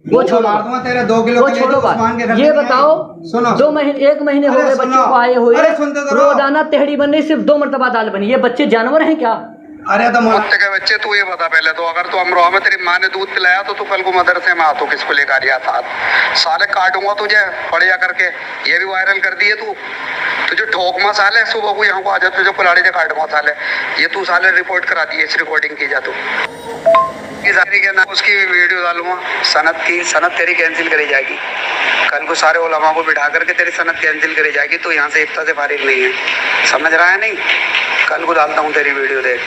वो छोड़ो, तेरे 2 किलो वो छोड़ो बात। ये बताओ, सुनो 1 महीने हो गए बच्चों को आए हुए, रोजाना तेहड़ी बनने सिर्फ 2 मरतबा दाल बनी। ये बच्चे जानवर हैं क्या? अरे तो कुत्ते के बच्चे, तू ये बता पहले तो, अगर तू अमरोहा में तेरी माँ ने दूध पिलाया तो तू कल को मदरसे में आतो किसको लेकर आया था? साले काटूंगा तुझे पड़िया करके। ये भी वायरल कर दिए तू। तुझे ठोक मा साले, सुबह को यहाँ को आ जा, तुझे कुलाड़ी से काट मा साले। ये तू साले रिपोर्ट करा दी, इस रिकॉर्डिंग की जा तू के ना, उसकी वीडियो डालूंगा। सनद की सनद तेरी कैंसिल करी जाएगी। कल को सारे उलमा को बिठा करके तेरी सनद कैंसिल करी जाएगी। तो यहाँ से इफ्ता से फारिग नहीं है, समझ रहा है? नहीं, कल को डालता हूँ तेरी वीडियो, देख।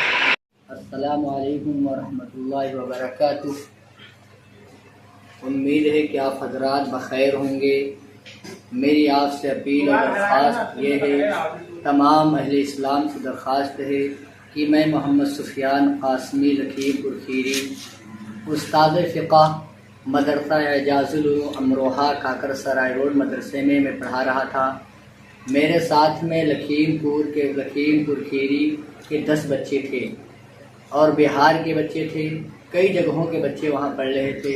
अस्सलामु अलैकुम वरहमतुल्लाहि वबरकातुह। उम्मीद है कि आप हजरात बखैर होंगे। मेरी आपसे अपील और दरख्वास्त ये है, तमाम अहले इस्लाम से दरख्वास्त है कि मैं मोहम्मद सुफियान कासमी लखीमपुर खीरी, उस्ताद फ़िक़्ह मदरसा एजाज़ुल उलूम अमरोहा काकर सराय रोड मदरसे में मैं पढ़ा रहा था। मेरे साथ में लखीमपुर खीरी के 10 बच्चे थे और बिहार के बच्चे थे। कई जगहों के बच्चे वहाँ पढ़ रहे थे।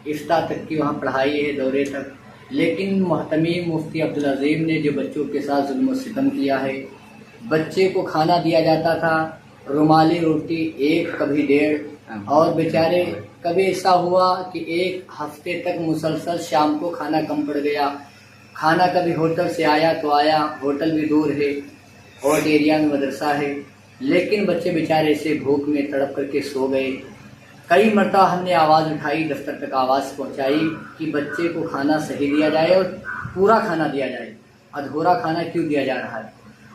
इफ्ता तक की वहाँ पढ़ाई है, दौरे तक। लेकिन मोहतमीम मुफ्ती अब्दुल अज़ीम ने जो बच्चों के साथ जुल्म और सितम किया है, बच्चे को खाना दिया जाता था रुमाली रोटी 1 कभी 1.5, और बेचारे कभी ऐसा हुआ कि 1 हफ्ते तक मुसलसल शाम को खाना कम पड़ गया। खाना कभी होटल से आया तो आया, होटल भी दूर है और एरिया में मदरसा है, लेकिन बच्चे बेचारे ऐसे भूख में तड़प करके सो गए। कई मरतबा हमने आवाज़ उठाई, दफ्तर तक आवाज़ पहुंचाई कि बच्चे को खाना सही दिया जाए और पूरा खाना दिया जाए, अधूरा खाना क्यों दिया जा रहा है।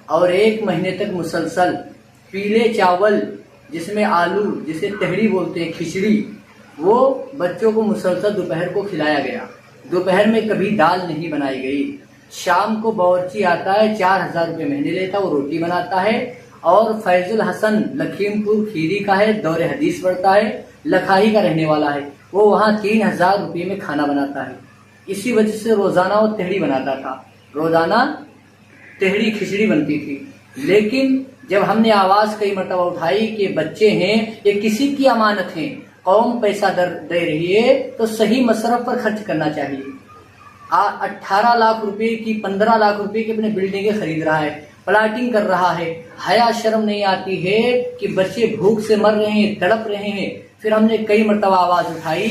और 1 महीने तक मुसलसल पीले चावल जिसमें आलू, जिसे तेहड़ी बोलते हैं, खिचड़ी, वो बच्चों को मुसलसल दोपहर को खिलाया गया। दोपहर में कभी दाल नहीं बनाई गई। शाम को बावर्ची आता है, 4000 रुपये महीने लेता, वो रोटी बनाता है। और फैजुल हसन लखीमपुर खीरी का है, दौरे हदीस पढ़ता है, लखाई का रहने वाला है, वो वहाँ 3000 रुपये में खाना बनाता है। इसी वजह से रोज़ाना वो तेहड़ी बनाता था, रोज़ाना तेहड़ी खिचड़ी बनती थी। लेकिन जब हमने आवाज़ कई मरतबा उठाई कि बच्चे हैं, ये किसी की अमानत हैं, कौम पैसा दे रही है तो सही मसरफ पर खर्च करना चाहिए। 18 लाख रुपए की, 15 लाख रुपए की अपने बिल्डिंगें खरीद रहा है, प्लाटिंग कर रहा है। हया शर्म नहीं आती है कि बच्चे भूख से मर रहे हैं, तड़प रहे हैं। फिर हमने कई मरतबा आवाज़ उठाई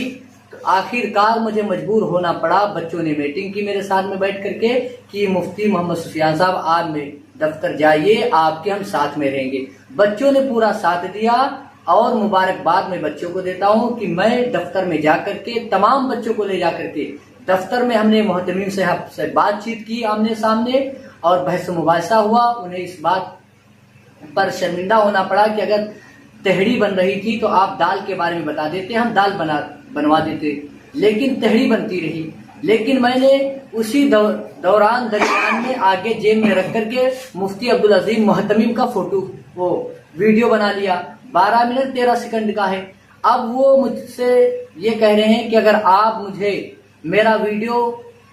तो आखिरकार मुझे मजबूर होना पड़ा। बच्चों ने मीटिंग की मेरे साथ में बैठ करके कि मुफ्ती मोहम्मद सुफियान साहब, आप में दफ्तर जाइए, आपके हम साथ में रहेंगे। बच्चों ने पूरा साथ दिया और मुबारकबाद मैं बच्चों को देता हूँ कि मैं दफ्तर में जा करके तमाम बच्चों को ले जा करके दफ्तर में हमने मोहतमीम साहब से बातचीत की आमने सामने और बहस मुबाहिसा हुआ। उन्हें इस बात पर शर्मिंदा होना पड़ा कि अगर तेहड़ी बन रही थी तो आप दाल के बारे में बता देते, हम दाल बनवा देते, लेकिन तेहड़ी बनती रही। लेकिन मैंने उसी दौरान दरमियान में आगे जेब में रख करके मुफ्ती अब्दुल अजीम मोहतमीम का फोटो, वो वीडियो बना लिया, 12 मिनट 13 सेकंड का है। अब वो मुझसे ये कह रहे हैं कि अगर आप मुझे मेरा वीडियो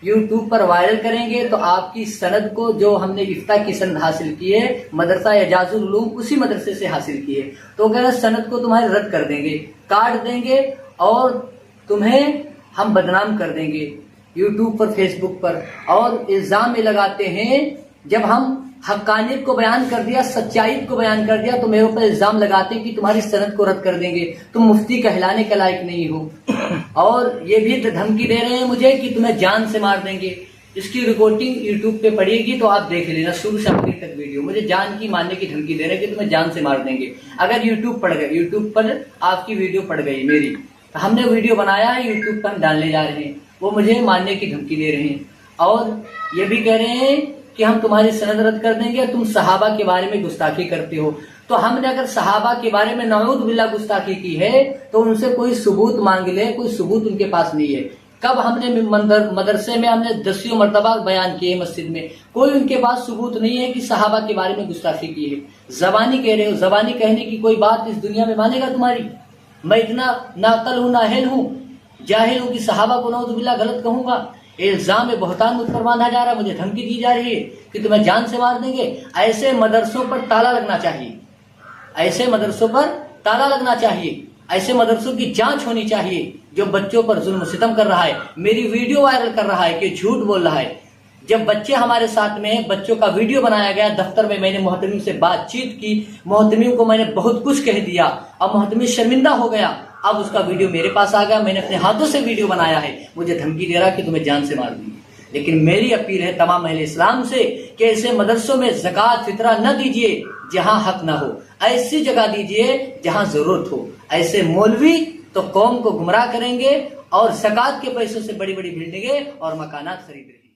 YouTube पर वायरल करेंगे तो आपकी सनद को, जो हमने इफ्ता की सनद हासिल की है मदरसा एजाज़ुल उलूम, उसी मदरसे से हासिल की है, तो कह रहे सनद को तुम्हारे रद्द कर देंगे, काट देंगे और तुम्हें हम बदनाम कर देंगे YouTube पर, Facebook पर। और इल्जाम में लगाते हैं, जब हम हक्कानियत को बयान कर दिया, सच्चाई को बयान कर दिया, तो मेरे ऊपर इल्जाम लगाते हैं कि तुम्हारी सनद को रद्द कर देंगे, तुम मुफ्ती कहलाने के लायक नहीं हो। और ये भी धमकी दे रहे हैं मुझे कि तुम्हें जान से मार देंगे। इसकी रिकॉर्डिंग YouTube पे पड़ेगी तो आप देख लेना, शुरू से आखिर तक वीडियो। मुझे जान की मारने की धमकी दे रहे हैं कि तुम्हें जान से मार देंगे अगर YouTube पर आपकी वीडियो पड़ गई मेरी। तो हमने वीडियो बनाया है, YouTube पर हम डालने जा रहे हैं, वो मुझे मारने की धमकी दे रहे हैं। और ये भी कह रहे हैं कि हम तुम्हारी सनद रद्द कर देंगे, तुम सहाबा के बारे में गुस्ताखी करते हो। तो हमने अगर सहाबा के बारे में नऊज़ बिल्लाह गुस्ताखी की है तो उनसे कोई सबूत मांग ले, कोई सबूत उनके पास नहीं है। कब हमने मदरसे में हमने 10 मरतबा बयान किए, मस्जिद में, कोई उनके पास सबूत नहीं है कि सहाबा के बारे में गुस्ताखी की है। जबानी कह रहे हो, जबानी कहने की कोई बात इस दुनिया में मानेगा तुम्हारी? मैं इतना नाकल हूँ, नाहिल हूँ, जाहिल हूँ कि सहाबा को नऊज़ बिल्लाह गलत कहूंगा? इल्जाम बहुतान मुझ पर बांधा जा रहा है, मुझे धमकी दी जा रही है कि तुम्हें जान से मार देंगे। ऐसे मदरसों पर ताला लगना चाहिए, ऐसे मदरसों पर ताला लगना चाहिए, ऐसे मदरसों की जांच होनी चाहिए जो बच्चों पर जुल्म सितम कर रहा है, मेरी वीडियो वायरल कर रहा है कि झूठ बोल रहा है। जब बच्चे हमारे साथ में, बच्चों का वीडियो बनाया गया, दफ्तर में मैंने मोहतमिम से बातचीत की, मोहतमिम को मैंने बहुत कुछ कह दिया, अब मोहतमिम शर्मिंदा हो गया। अब उसका वीडियो मेरे पास आ गया, मैंने अपने हाथों से वीडियो बनाया है, मुझे धमकी दे रहा कि तुम्हें जान से मार दूंगी। लेकिन मेरी अपील है तमाम अहले इस्लाम से कि ऐसे मदरसों में ज़कात फितरा न दीजिए जहां हक ना हो, ऐसी जगह दीजिए जहां जरूरत हो। ऐसे मौलवी तो कौम को गुमराह करेंगे और ज़कात के पैसों से बड़ी बड़ी बिल्डिंगें और मकानात खरीद